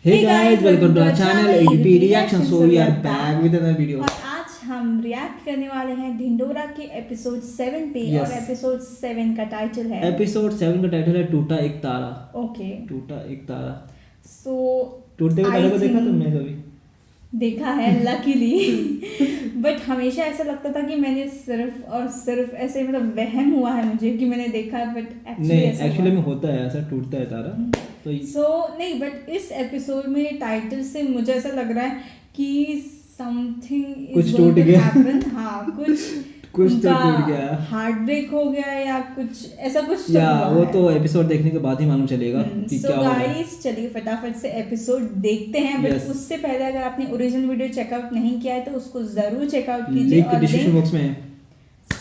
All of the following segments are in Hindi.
Hey guys, welcome to our channel ADP Reaction. So we are back with another video. और आज हम रिएक्ट करने वाले हैं ढिंडोरा के एपिसोड 7 पे। Yes. और एपिसोड 7 का टाइटल है एपिसोड 7 का टाइटल है टूटा एक तारा। ओके, टूटा एक तारा। सो टूटते हुए तारे को देखा तुमने कभी? देखा है लकीली। बट हमेशा ऐसा लगता था कि मैंने सिर्फ और सिर्फ ऐसे मतलब वहम हुआ है मुझे कि मैंने देखा, बट नहीं, एक्चुअली में होता है ऐसा, टूटता है तारा। तो सो नहीं, बट इस एपिसोड में टाइटल से मुझे ऐसा लग रहा है कि समथिंग कुछ टूट गया। हाँ, कुछ तो टूट गया, हार्ट ब्रेक हो गया या कुछ ऐसा कुछ या वो तो एपिसोड देखने के बाद ही मालूम चलेगा कि क्या होगा। गाइस चलिए फटाफट से एपिसोड देखते हैं। बट उससे पहले अगर आपने ओरिजिनल वीडियो चेकआउट नहीं किया है तो उसको जरूर चेकआउट कीजिए, लिंक डिस्क्रिप्शन बॉक्स में है।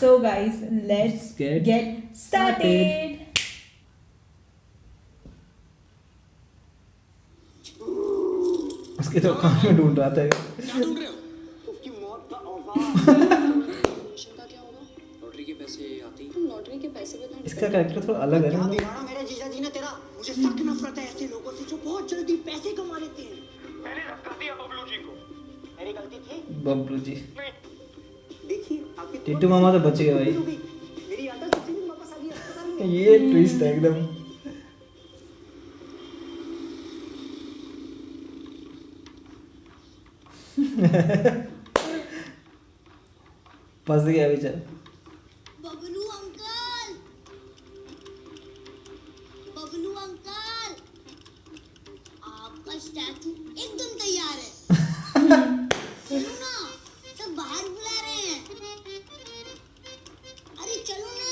So guys let's get started. उसके तो कान में ढूंढ रहा था। क्या ढूंढ रहे हो? उसकी मौत का औजार। का क्या होगा? लॉटरी के पैसे आती। तुम लॉटरी के पैसे पे तो इसका कैरेक्टर थोड़ा अलग है क्या ना। बिगाड़ा मेरे जीजा जी ने तेरा? मुझे सख्त नफरत है ऐसे लोगों से जो बहुत जल्दी पैसे कमा लेते हैं। मैंने धक्का दिया बबलू जी को। मेरी गलती थी? बबलू जी देखिए आपकी टिट्टू मामा तो बच गए भाई। मेरी याददाश्त उसी दिन वापस आ गई अस्पताल में। ये ट्विस्ट है एकदम। फंस गया बेचारा। बबलू अंकल, बबलू अंकल, आपका स्टैचू एकदम तैयार है। चलो ना, सब बाहर बुला रहे हैं। अरे चलो ना।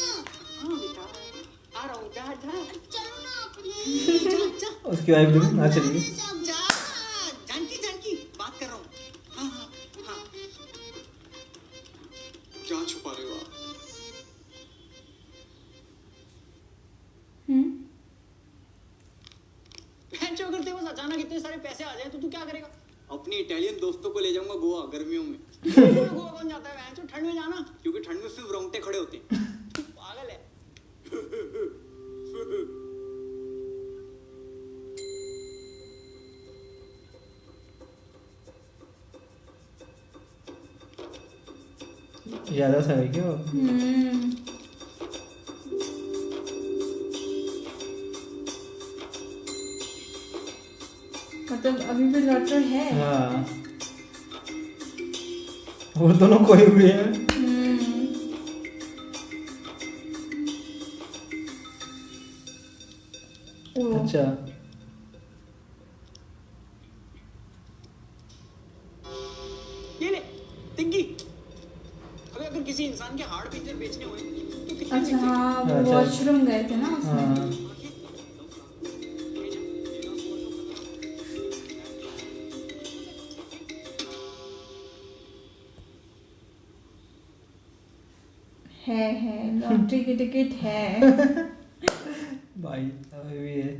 हाँ बेटा, आ रहा हूँ। जा जा चलो ना प्लीज। जा जा उसकी वाइफ भी नाच रही है। जा। जानकी जानकी बात कर रहा हूँ। हाँ हाँ हाँ। क्या छुपा रहे हो आप? जो अगर तेरे पास अचानक इतने सारे पैसे आ जाए तो तू क्या करेगा? अपनी इटालियन दोस्तों को ले जाऊंगा गोवा गर्मियों में। गोवा कौन जाता है? वहाँ ठंड में जाना, क्योंकि ठंड में सिर्फ रोंगटे खड़े होते हैं। पागल है। ज्यादा सा है क्या? मतलब अभी भी लॉटर है। हाँ, वो दोनों खोए हुए हैं। अच्छा, ये ले टिग्गी। अगर किसी इंसान के हार्ड पिंजर बेचने हुए तो कितने अच्छा हाँ, वो अच्छा। वॉशरूम गए थे ना उसमें। हाँ है लॉटरी की टिकट है। भाई अभी भी है।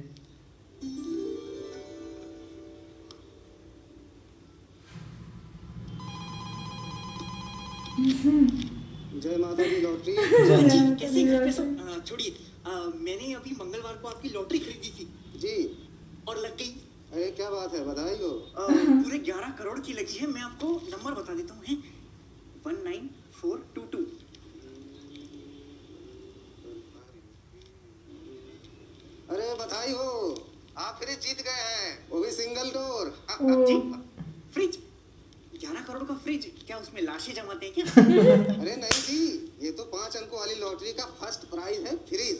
जय माता दी लॉटरी। जय। कैसे घर पे सब छोड़िए। मैंने अभी मंगलवार को आपकी लॉटरी खरीदी थी जी, और लग गई। अरे क्या बात है, बधाई हो। पूरे 11 करोड़ की लगी है। मैं आपको नंबर बता देता हूँ, 19422। अरे बधाई हो, आप फ्रिज जीत गए हैं, वो भी सिंगल डोर। जी, फ्रिज? 11 करोड़ का फ्रिज? क्या उसमें लाशें जमाते हैं क्या? अरे नहीं जी, ये तो 5 अंकों वाली लॉटरी का फर्स्ट प्राइज है, फ्रिज।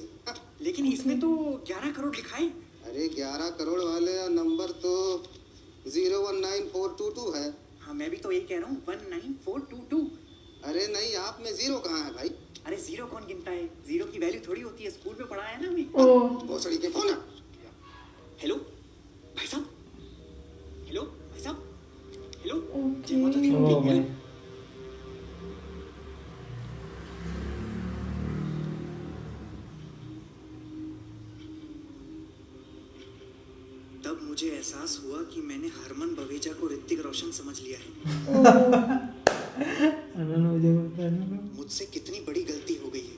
लेकिन इसमें तो 11 करोड़ लिखा है। अरे 11 करोड़ वाले नंबर तो 019422 है। हाँ, मैं भी तो यही कह रहा हूँ, 19422। अरे नहीं, आप में जीरो कहाँ है भाई? अरे जीरो कौन गिनता है? जीरो की वैल्यू थोड़ी होती है, स्कूल में पढ़ा है ना हमें। भोसड़ी के फोन। हेलो भाई साहब, हेलो भाई साहब, हेलो। ओके। जय माता दी। ओ भाई, तब मुझे एहसास हुआ कि मैंने हरमन बवेजा को ऋतिक रोशन समझ लिया है। मुझसे कितनी बड़ी गलती हो गई है।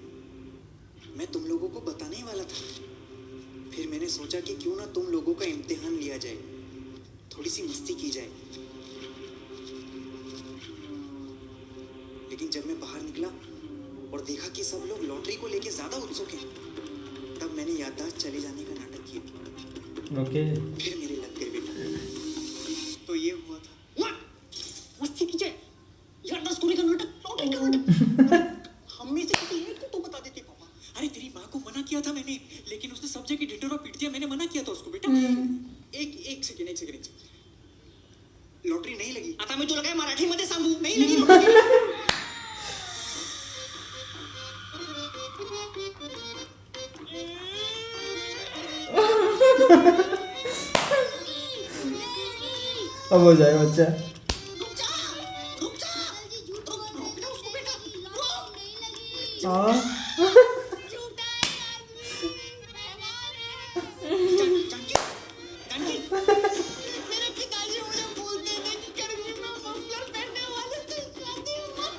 मैं तुम लोगों को बताने ही वाला था, फिर मैंने सोचा कि क्यों ना तुम लोगों का इम्तिहान लिया जाए। थोड़ी सी मस्ती की जाए। लेकिन जब मैं बाहर निकला और देखा कि सब लोग लॉटरी को लेके ज्यादा उत्सुक हैं, तब मैंने याददाश्त चले जाने का नाटक किया। ओके फिर मेरे लग गए बेटा। तो ये हुआ था। मस्ती कीजिए, याददाश्त खोने का नाटक, लॉटरी का नाटक। हम में से किसी एक को तो बता देते पापा। अरे तेरी माँ को मना किया था मैंने, लेकिन उसने सब जगह ढिंढोरा पीट दिया। मैंने मना किया था उसको बेटा। एक सेकंड। लॉटरी नहीं लगी। आता मैं तुला काय मराठी मध्ये सांगू, नहीं लगी लॉटरी। अब हो जाएगा बच्चा। रुक जा जल्दी झूठ बोल रहे रुक जा उसको बेटा। नहीं लगी। हाँ झूठा है आदमी, बेईमान है। जानकी मेरे पिताजी मुझे बोलते थे कि गर्मी में मफलर पहनने वाले से शादी मत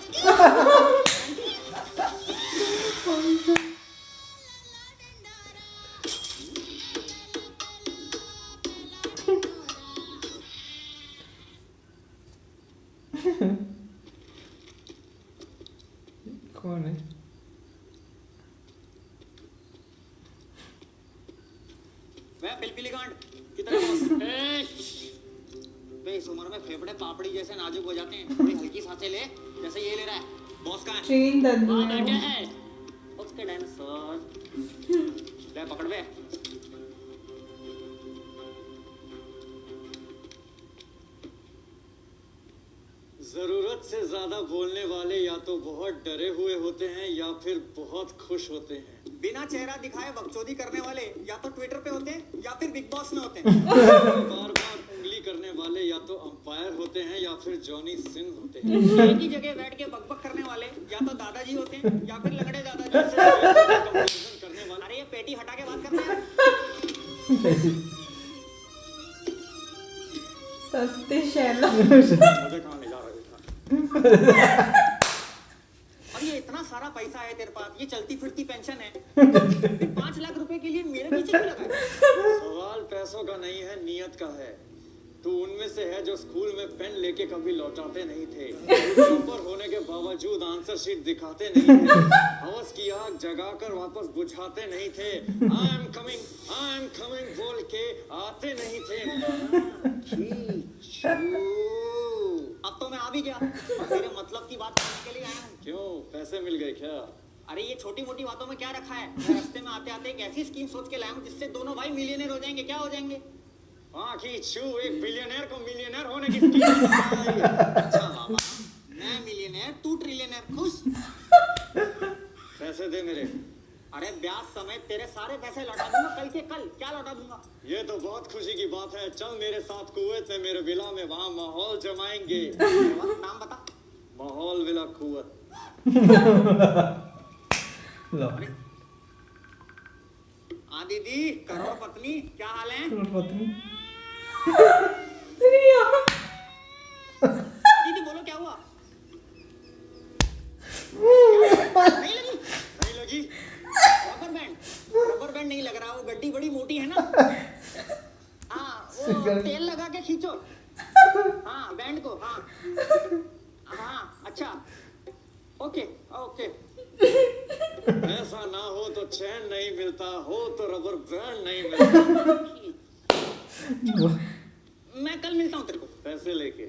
कौन है? वह पिलपिली गांड कितना बॉस। बे इस उम्र में फेफड़े पापड़ी जैसे नाजुक हो जाते हैं। थोड़ी हल्की सांसें ले, जैसे ये ले रहा है। बॉस कहाँ है? ट्रेन दद्दू हाँ है बेटे वो। है उसके डायनासोर। ले पकड़ बे। जरूरत से ज्यादा बोलने वाले या तो बहुत डरे हुए होते हैं या फिर बहुत खुश होते हैं। बिना चेहरा दिखाए बकचोदी करने वाले या तो ट्विटर पे होते हैं या फिर बिग बॉस में होते हैं। बार बार उंगली करने वाले या तो अंपायर होते हैं या फिर जॉनी सिंह होते हैं। एक ही जगह बैठ के बकबक करने वाले या तो दादाजी होते हैं या फिर लंगड़े दादाजी से कंपैरिजन करने वाले। अरे ये पेटी हटा के बात करते हैं। सस्ते शैलो। मुझे कहाँ ले जा रहा है? अब ये इतना सारा पैसा है तेरे पास, ये चलती फिरती पेंशन है, फिर 5 लाख रुपए के लिए मेरे पीछे क्यों लगा है? सवाल पैसों का नहीं है, नियत का है। तू उनमें से है जो स्कूल में पेन लेके कभी लौटाते नहीं थे, टॉपर होने के बावजूद आंसर शीट दिखाते नहीं थे, हवस की आग जगाकर वापस बुझाते नहीं थे, आई एम कमिंग बोल के आते नहीं थे। अब तो मैं आ भी गया, तेरे मतलब की बात करने के लिए आया हूँ। क्यों, पैसे मिल गए क्या? अरे ये छोटी मोटी बातों में क्या रखा है? मैं रास्ते में आते आते एक ऐसी स्कीम सोच के लाया हूँ जिससे दोनों भाई मिलियनेयर हो जाएंगे। क्या हो जाएंगे? एक बिलियनर को मिलियनर होने की स्कीम। अच्छा बाबा, मैं मिलियनर, तू ट्रिलियनर, खुश? पैसे दे मेरे। अरे ब्याज समेत तेरे सारे पैसे लौटा दूंगा कल के कल। क्या लौटा दूंगा? ये तो बहुत खुशी की बात है। चल मेरे साथ कुवैत में मेरे विला में, वहाँ माहौल जमाएंगे। नाम बता। माहौल विला कुवैत। लो हाँ दीदी, करोड़ पत्नी, क्या हाल है? पत्नी दीदी बोलो क्या हुआ? नहीं लगी? रबर बैंड नहीं लग रहा, वो गड्डी बड़ी मोटी है ना। हाँ वो तेल लगा के खींचो। हाँ बैंड को, हाँ अच्छा ओके। ऐसा ना हो तो चैन नहीं मिलता, हो तो रबर बैंड नहीं मिलता। मैं कल मिलता हूँ तेरे को पैसे लेके।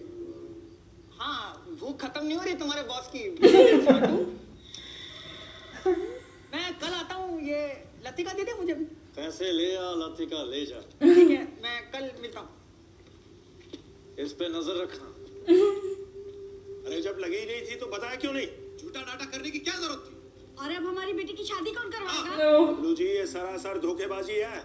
हाँ भूख खत्म नहीं हो रही तुम्हारे बॉस की। मैं कल आता हूँ, ये लतिका दे दे मुझे भी। पैसे ले आ लतिका, ले जा। ठीक है, मैं कल मिलता हूँ। इस पे नजर रखना। अरे जब लगी ही नहीं थी तो बताया क्यों नहीं? झूठा नाटक करने की क्या जरूरत थी? और अब हमारी बेटी की शादी कौन करवाएगा? बबलू जी ये सरासर धोखेबाजी है।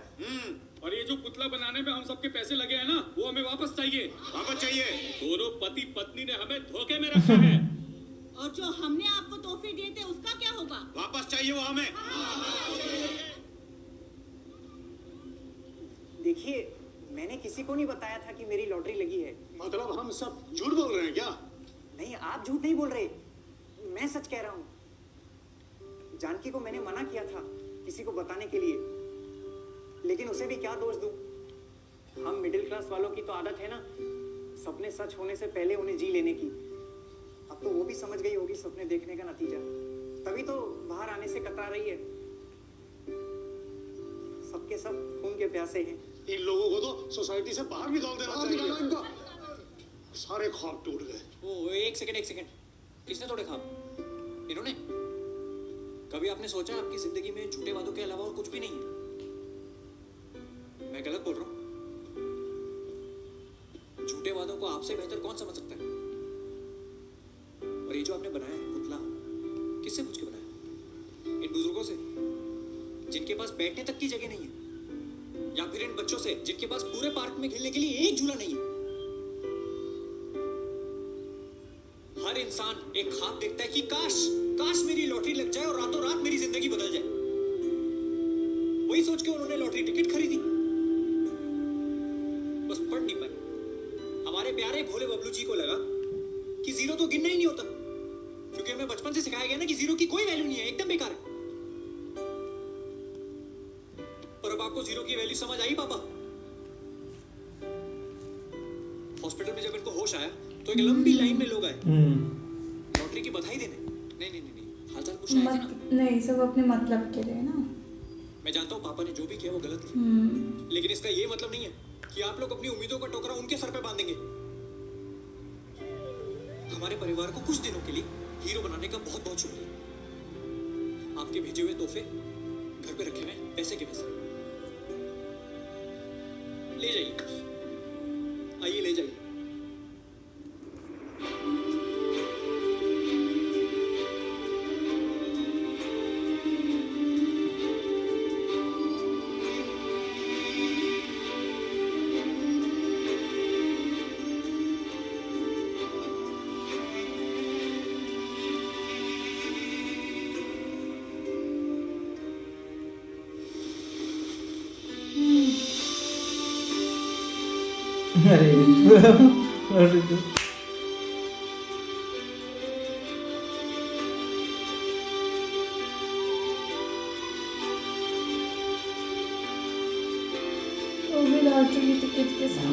और ये जो पुतला बनाने में हम सबके पैसे लगे हैं ना, वो हमें वापस चाहिए। वापस चाहिए। दोनों पति पत्नी ने हमें धोखे में रखा है। और जो हमने आपको तोहफे दिए थे उसका क्या होगा? वापस चाहिए वो हमें। देखिए मैंने किसी को नहीं बताया था कि मेरी लॉटरी लगी है। मतलब हम सब झूठ बोल रहे हैं क्या? नहीं आप झूठ नहीं बोल रहे, मैं सच कह रहा हूँ। जानकी को मैंने मना किया था किसी को बताने के लिए, लेकिन उसे भी क्या दोष दूं? हम मिडिल क्लास वालों की तो आदत है ना सपने सच होने से पहले उन्हें जी लेने की। अब तो वो भी समझ गई होगी सपने देखने का नतीजा, तभी तो बाहर आने से कतरा रही है। सबके सब खून के प्यासे हैं। इन लोगों को तो सोसाइटी से बाहर निकाल देना चाहिए। सारे ख्वाब टूट गए। ओ एक सेकंड, किसने तोड़े ख्वाब? इन्होंने? कभी आपने सोचा आपकी जिंदगी में झूठे वादों के अलावा और कुछ भी नहीं है? मैं गलत बोल रहा हूँ? झूठे वादों को आपसे बेहतर कौन समझ सकता है? और ये जो आपने बनाया है पुतला, किससे पूछ के बनाया? इन बुजुर्गों से जिनके पास बैठने तक की जगह नहीं है, या फिर इन बच्चों से जिनके पास पूरे पार्क में खेलने के लिए एक झूला नहीं है? हर इंसान एक ख्वाब देखता है कि काश मेरी लॉटरी लग जाए और रातों रात मेरी जिंदगी बदल जाए। वही सोच के उन्होंने लॉटरी टिकट खरीदी, बस पढ़ नहीं पाए। हमारे प्यारे भोले बबलू जी को लगा कि जीरो तो गिनना ही नहीं होता, क्योंकि हमें बचपन से सिखाया गया ना कि जीरो की कोई वैल्यू नहीं है, एकदम बेकार है। पर अब आपको जीरो की वैल्यू समझ आई पापा? हॉस्पिटल में जब इनको होश आया तो एक लंबी लाइन में लोग आए लॉटरी की बधाई देने। नहीं, हालचाल पूछने आए थे ना। नहीं, सब अपने मतलब के लिए ना। मैं जानता हूँ पापा ने जो भी किया वो गलत किया, लेकिन इसका ये मतलब नहीं है कि आप लोग अपनी उम्मीदों का टोकरा उनके सर पे बांधेंगे। हमारे परिवार को कुछ दिनों के लिए हीरो बनाने का बहुत बहुत शुक्रिया। आपके भेजे हुए तोहफे घर पे रखे हुए पैसे के पैसे ले जाइए, आइए ले जाइए। अरे वो भी लॉटरी की टिकट के साथ।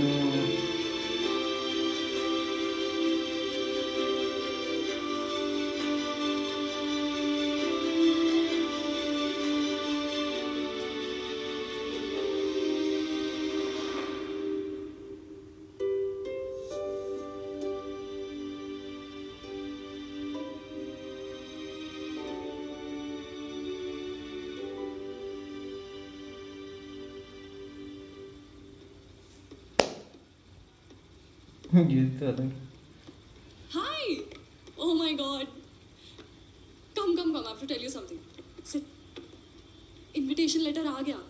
ये तो अलग। Hi! Oh my god. Come. I have to tell you something. Sit. Invitation letter आ गया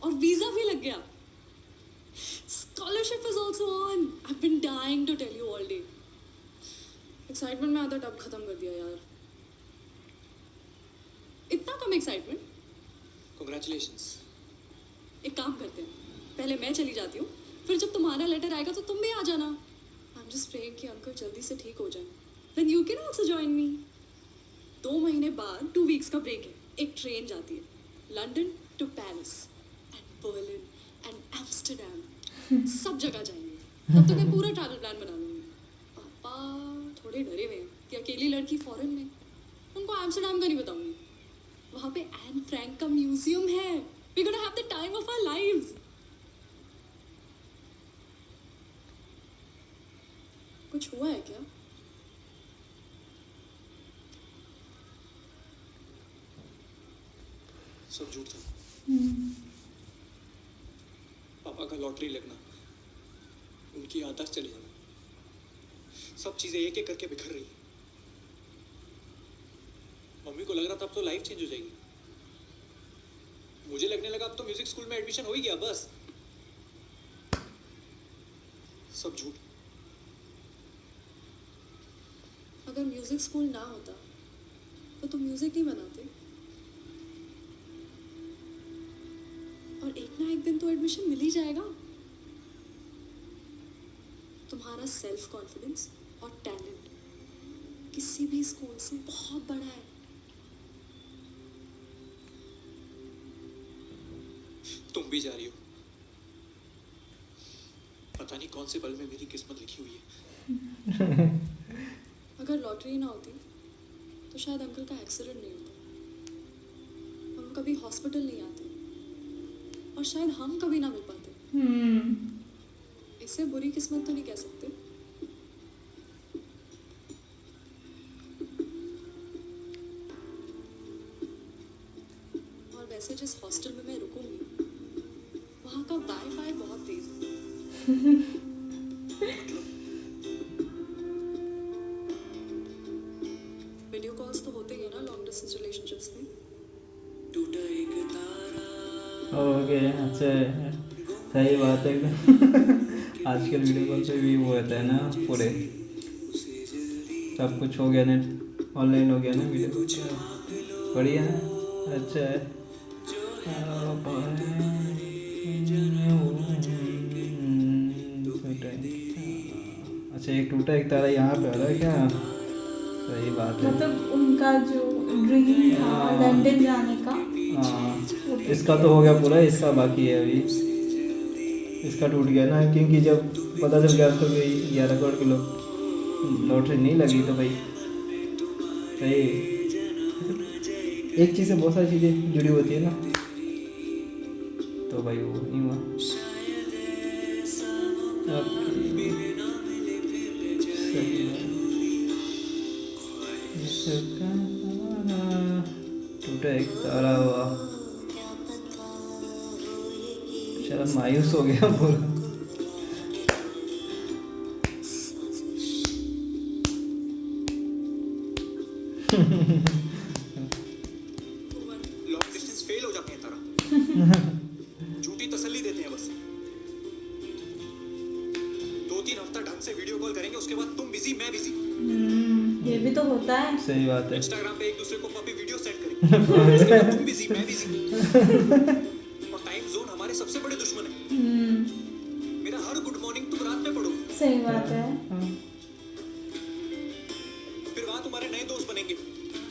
और वीजा भी लग गया. Scholarship is also on. I've been dying to tell you all day. Excitement में आधा टब खत्म कर दिया यार. इतना कम excitement? Congratulations. एक काम करते हैं. पहले मैं चली जाती हूँ. फिर जब तुम्हारा लेटर आएगा तो तुम भी आ जाना. I'm just praying कि अंकल जल्दी से ठीक हो जाए. Then you can also join me. 2 महीने बाद 2 weeks का ब्रेक है. एक ट्रेन जाती है. London to Paris and Berlin and Amsterdam. सब जगह जाएंगे. तब तक मैं पूरा ट्रैवल प्लान बना लूंगी. पापा थोड़े डरे हुए हैं कि अकेली लड़की फॉरेन में. उनको एम्स्टर्डम का नहीं बताऊंगी. वहाँ पे एन फ्रैंक का म्यूजियम है. We're gonna have the time of our lives. कुछ हुआ है क्या? सब झूठ था। पापा का लॉटरी लगना, उनकी याददाश्त चली जाना, सब चीजें एक एक करके बिखर रही है। मम्मी को लग रहा था अब तो लाइफ चेंज हो जाएगी। मुझे लगने लगा अब तो म्यूजिक स्कूल में एडमिशन हो ही गया बस। सब झूठ। अगर म्यूजिक स्कूल ना होता तो तुम म्यूजिक नहीं बनाते. और एक ना एक दिन तो एडमिशन मिल ही जाएगा. तुम्हारा सेल्फ कॉन्फिडेंस और टैलेंट किसी भी स्कूल से बहुत बड़ा है. तुम भी जा रही हो, पता नहीं कौन से पल में मेरी किस्मत लिखी हुई है। अगर लॉटरी ना होती तो शायद अंकल का एक्सीडेंट नहीं होता और वो कभी हॉस्पिटल नहीं आते और शायद हम कभी ना मिल पाते। इसे बुरी किस्मत तो नहीं कह सकते। और वैसे जिस हॉस्टल में मैं रुकूंगी वहाँ का वाईफाई बहुत तेज है। वीडियो कॉल्स तो होते ही है ना लॉन्ग डिस्टेंस रिलेशनशिप्स में। ओके, अच्छा है, सही बात है एकदम। आजकल वीडियो कॉल पे भी वो रहता है ना, पूरे सब कुछ हो गया ना, ऑनलाइन हो गया ना वीडियो कॉल। बढ़िया है, अच्छा है। अच्छा, एक टूटा एक तारा यहाँ पे आ रहा है क्या? सही बात है। मतलब उनका जो ड्रीम था लंदन जाने का, हाँ, इसका तो हो गया पूरा, इसका बाकी है अभी। इसका टूट गया ना, क्योंकि जब पता चल गया तो भाई 11 करोड़ की लॉटरी नहीं लगी तो भाई सही। एक चीज़ से बहुत सारी चीज़ें जुड़ी होती है ना, तो भाई वो नहीं हुआ। टूटा एक तारा हुआ, चल मायूस हो गया पूरा। लॉन्ग डिस्टेंस फेल हो जाते हैं तारा। झूठी तसल्ली देते हैं बस। 2-3 हफ्ता ढंग से वीडियो कॉल करेंगे, उसके बाद तुम बिजी मैं बिजी। ये भी तो होता है। सही बात है। इंस्टाग्राम पे एक दूसरे को पपी वीडियो सेंड करेंगे, उसके बाद तुम बिजी मैं बिजी। और टाइम जोन हमारे सबसे बड़े दुश्मन है। मेरा हर गुड मॉर्निंग तुम रात में पढ़ोगे। सही बात है। फिर वहां तुम्हारे नए दोस्त बनेंगे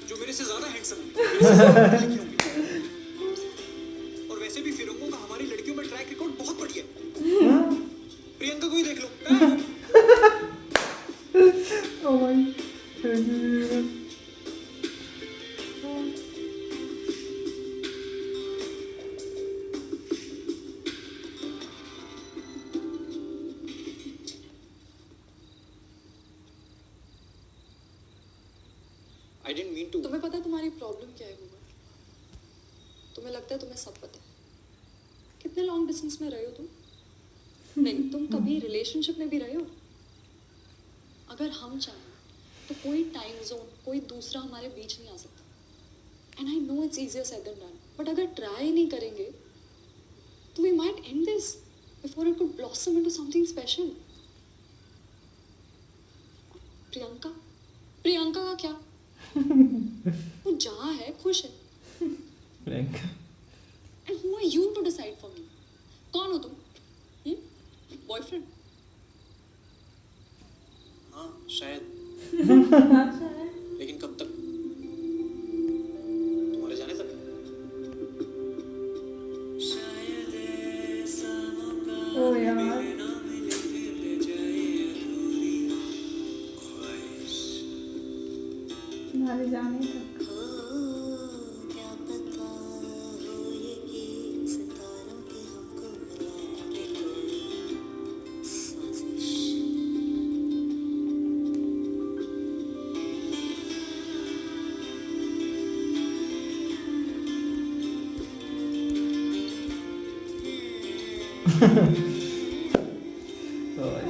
जो मेरे से ज्यादा हैंडसम होंगे। और वैसे भी फिरंगों का हमारी लड़कियों में ट्रैक रिकॉर्ड बहुत बढ़िया है। प्रियंका को ही देख लो। I didn't mean to. तुम्हें पता है तुम्हारी प्रॉब्लम क्या है गूगल? तुम्हें लगता है तुम्हें सब पता है। कितने लॉन्ग डिस्टेंस में रहे हो तुम? नहीं, तुम कभी रिलेशनशिप में भी रहे हो? अगर हम चाहें तो कोई टाइम जोन, कोई दूसरा हमारे बीच नहीं आ सकता। And I know it's easier said than done, but अगर ट्राई नहीं करेंगे तो we might end this before it could blossom into something special. Priyanka, Priyanka का क्या? वो जहाँ है खुश है। Priyanka, And who are you to decide for me? कौन हो तुम? बॉयफ्रेंड? हाँ शायद, लेकिन कब तक? तुम्हारे जाने तक। ओ यार, तुम्हारे जाने तक।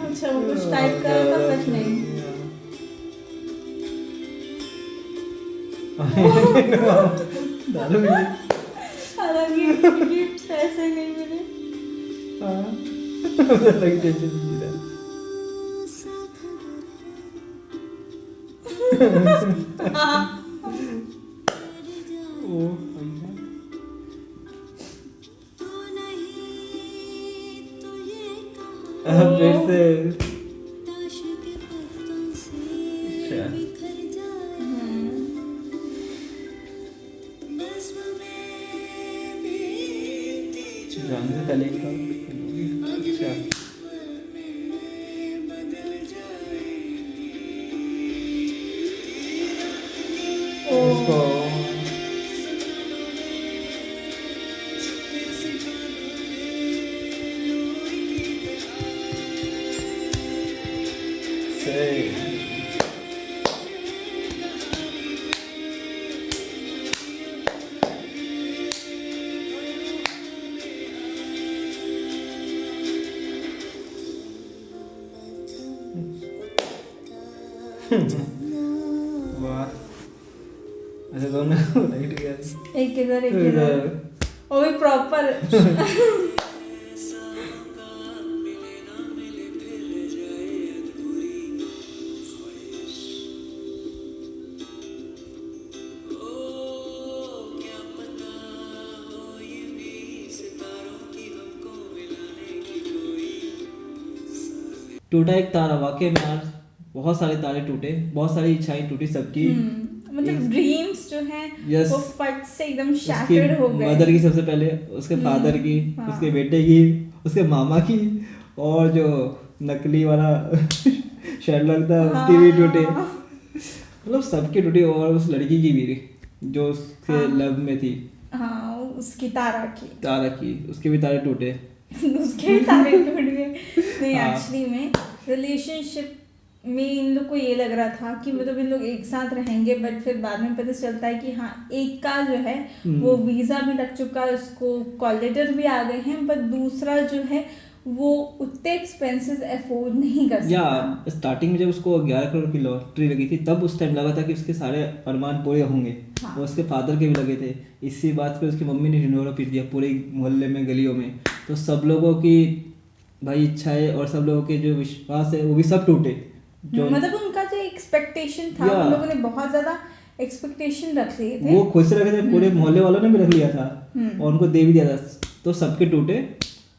अच्छा, वो कुछ टाइप कर रहा था, कुछ नहीं। दारू मिली। हालांकि गिफ्ट ऐसे नहीं मिले। लगी टेंशन नहीं रहा। ओ फिर से जानते पहले अच्छा सही। वाह, अच्छा दोनों राइट गया। एक इधर एक इधर, वो भी प्रॉपर। टूटा एक तारा, वाकई में यार बहुत सारे तारे टूटे, बहुत सारी इच्छाएं टूटी सबकी। मतलब ड्रीम्स जो हैं Yes. वो फट से एकदम उसकी शैटर्ड हो गए। मदर की सबसे पहले, उसके फादर की, उसके बेटे की, उसके मामा की, और जो नकली वाला शेरलॉक था उसकी भी टूटे। मतलब सबकी टूटी, और उस लड़की की भी जो उसके लव में थी, हाँ उसकी तारा की उसके भी तारे टूटे। उसके भी तारे टूट गए। नहीं हाँ। एक्चुअली में रिलेशनशिप में इन लोग को ये लग रहा था कि मतलब इन लोग एक साथ रहेंगे, बट फिर बाद में पता चलता है कि हाँ एक का जो है वो वीज़ा भी लग चुका है, उसको कॉल लेटर भी आ गए हैं, बट दूसरा जो है वो उतने एक्सपेंसेस अफोर्ड नहीं कर सकता। या स्टार्टिंग में जब उसको 11 करोड़ की लॉटरी लगी थी तब उस टाइम लगा था कि उसके सारे अरमान पूरे होंगे। हाँ। और उसके फादर के भी लगे थे। इसी बात पे उसकी मम्मी ने ढिंढोरा पीट दिया पूरे मोहल्ले में, गलियों में। तो सब लोगों की भाई इच्छाएं और सब लोगों के जो विश्वास है वो भी सब टूटे। जो मतलब उनका जो एक्सपेक्टेशन था, या। उन लोगों ने बहुत ज्यादा एक्सपेक्टेशन रख लिए थे। वो खुद से रखे थे, पूरे मोहल्ले वालों ने भी रख लिया था और उनको दे भी दिया था, तो सबके टूटे।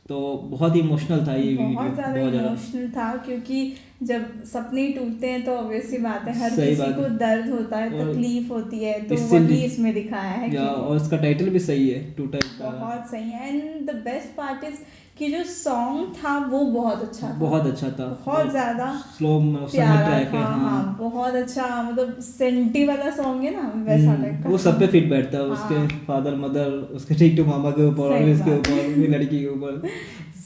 तो बहुत ही इमोशनल था ये वीडियो, बहुत ज़्यादा इमोशनल था, क्योंकि जब सपने टूटते हैं तो ऑब्वियसली बात है हर सही किसी बात को है। दर्द होता है, और तकलीफ होती है, तो इसीलिए- वही इसमें दिखाया है या, कि और इसका टाइटल भी सही है, टूटा एक तारा। बहुत सही है। And the best part is कि जो सॉन्ग था वो बहुत अच्छा था, बहुत अच्छा था, बहुत ज्यादा स्लो मोशन में प्यारा ट्रैक था। है। हाँ हाँ, बहुत अच्छा, मतलब सेंटी वाला सॉन्ग है ना वैसा टाइप का। वो सब पे फिट बैठता है, हाँ। उसके फादर मदर, उसके टिकटू मामा के ऊपर और सही इसके बात। ऊपर, उसकी लड़की के ऊपर।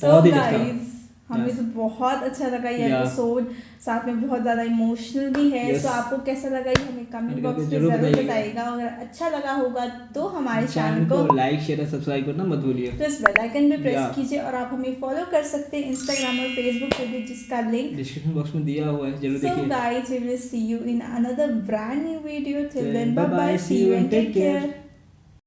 सो बहुत ही अच्छा। गाइस हमें तो बहुत अच्छा लगा ये Yeah. एपिसोड, साथ में बहुत ज़्यादा इमोशनल भी है। Yes. सो आपको कैसा लगा ये हमें कमेंट कमेंट बॉक्स करके में जरूर ज़रूर बताइएगा। बताइएगा। अगर अच्छा लगा होगा तो हमारे चैनल चैनल को को लाइक शेयर और सब्सक्राइब करना मत भूलिए। प्लस बेल आइकन भी प्रेस Yeah. कीजिए, और आप हमें फॉलो कर सकते हैं इंस्टाग्राम और फेसबुक पे भी, जिसका लिंक डिस्क्रिप्शन बॉक्स में दिया हुआ है, जरूर So देखिए। guys, we will see you in another brand new video. Till then, Bye bye bye. bye. See you and take care.